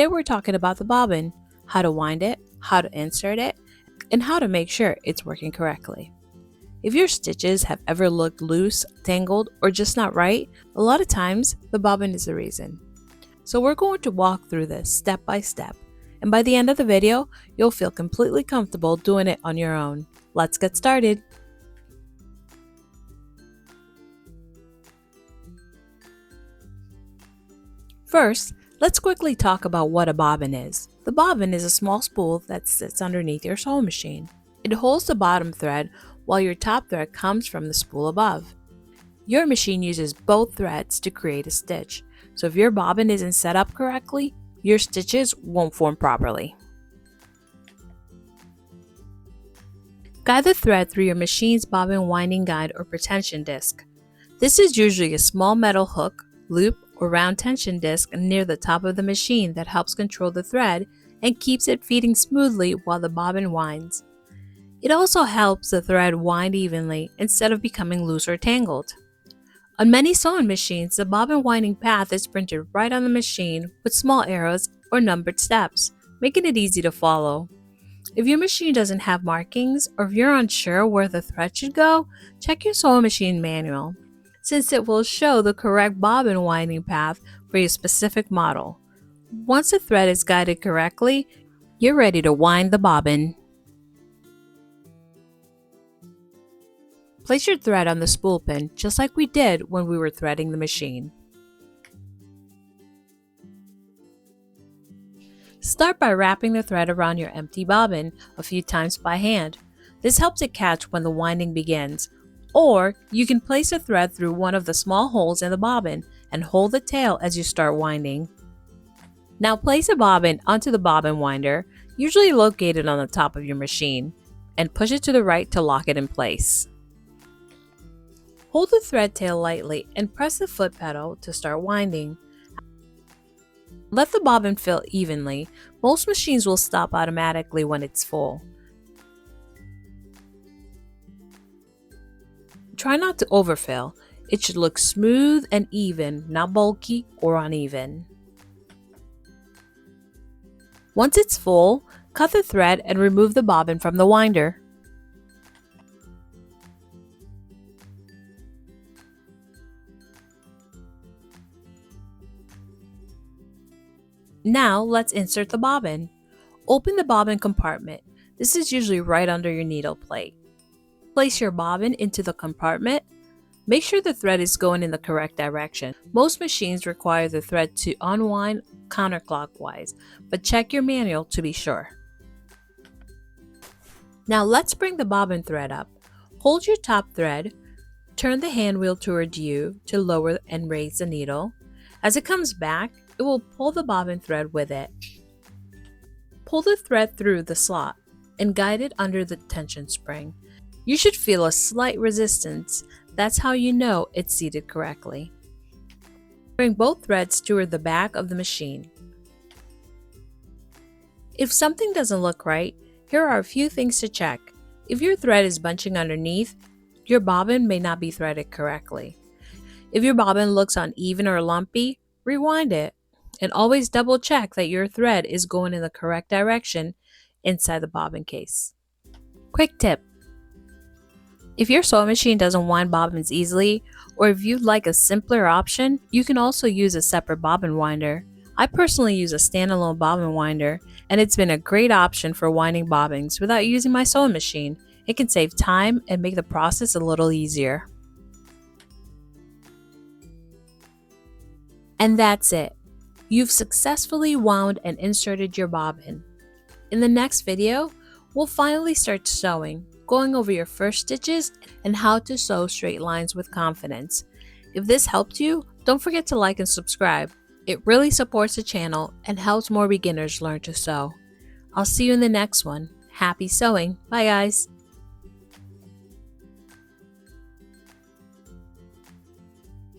Today we're talking about the bobbin, how to wind it, how to insert it, and how to make sure it's working correctly. If your stitches have ever looked loose, tangled, or just not right, a lot of times the bobbin is the reason. So we're going to walk through this step by step, and by the end of the video, you'll feel completely comfortable doing it on your own. Let's get started. First, let's quickly talk about what a bobbin is. The bobbin is a small spool that sits underneath your sewing machine. It holds the bottom thread while your top thread comes from the spool above. Your machine uses both threads to create a stitch, so if your bobbin isn't set up correctly, your stitches won't form properly. Guide the thread through your machine's bobbin winding guide or pretension disc. This is usually a small metal hook, loop, or round tension disc near the top of the machine that helps control the thread and keeps it feeding smoothly while the bobbin winds. It also helps the thread wind evenly instead of becoming loose or tangled. On many sewing machines, the bobbin winding path is printed right on the machine with small arrows or numbered steps, making it easy to follow. If your machine doesn't have markings or if you're unsure where the thread should go, check your sewing machine manual, since it will show the correct bobbin winding path for your specific model. Once the thread is guided correctly, you're ready to wind the bobbin. Place your thread on the spool pin just like we did when we were threading the machine. Start by wrapping the thread around your empty bobbin a few times by hand. This helps it catch when the winding begins. Or you can place a thread through one of the small holes in the bobbin and hold the tail as you start winding. Now place a bobbin onto the bobbin winder, usually located on the top of your machine, and push it to the right to lock it in place. Hold the thread tail lightly and press the foot pedal to start winding. Let the bobbin fill evenly. Most machines will stop automatically when it's full. Try not to overfill. It should look smooth and even, not bulky or uneven. Once it's full, cut the thread and remove the bobbin from the winder. Now let's insert the bobbin. Open the bobbin compartment. This is usually right under your needle plate. Place your bobbin into the compartment. Make sure the thread is going in the correct direction. Most machines require the thread to unwind counterclockwise, but check your manual to be sure. Now let's bring the bobbin thread up. Hold your top thread. Turn the hand wheel toward you to lower and raise the needle. As it comes back, it will pull the bobbin thread with it. Pull the thread through the slot and guide it under the tension spring. You should feel a slight resistance. That's how you know it's seated correctly. Bring both threads toward the back of the machine. If something doesn't look right, here are a few things to check. If your thread is bunching underneath, your bobbin may not be threaded correctly. If your bobbin looks uneven or lumpy, rewind it. And always double check that your thread is going in the correct direction inside the bobbin case. Quick tip. If your sewing machine doesn't wind bobbins easily, or if you'd like a simpler option, you can also use a separate bobbin winder. I personally use a standalone bobbin winder, and it's been a great option for winding bobbins without using my sewing machine. It can save time and make the process a little easier. And that's it. You've successfully wound and inserted your bobbin. In the next video, we'll finally start sewing, going over your first stitches and how to sew straight lines with confidence. If this helped you, don't forget to like and subscribe. It really supports the channel and helps more beginners learn to sew. I'll see you in the next one. Happy sewing. Bye guys.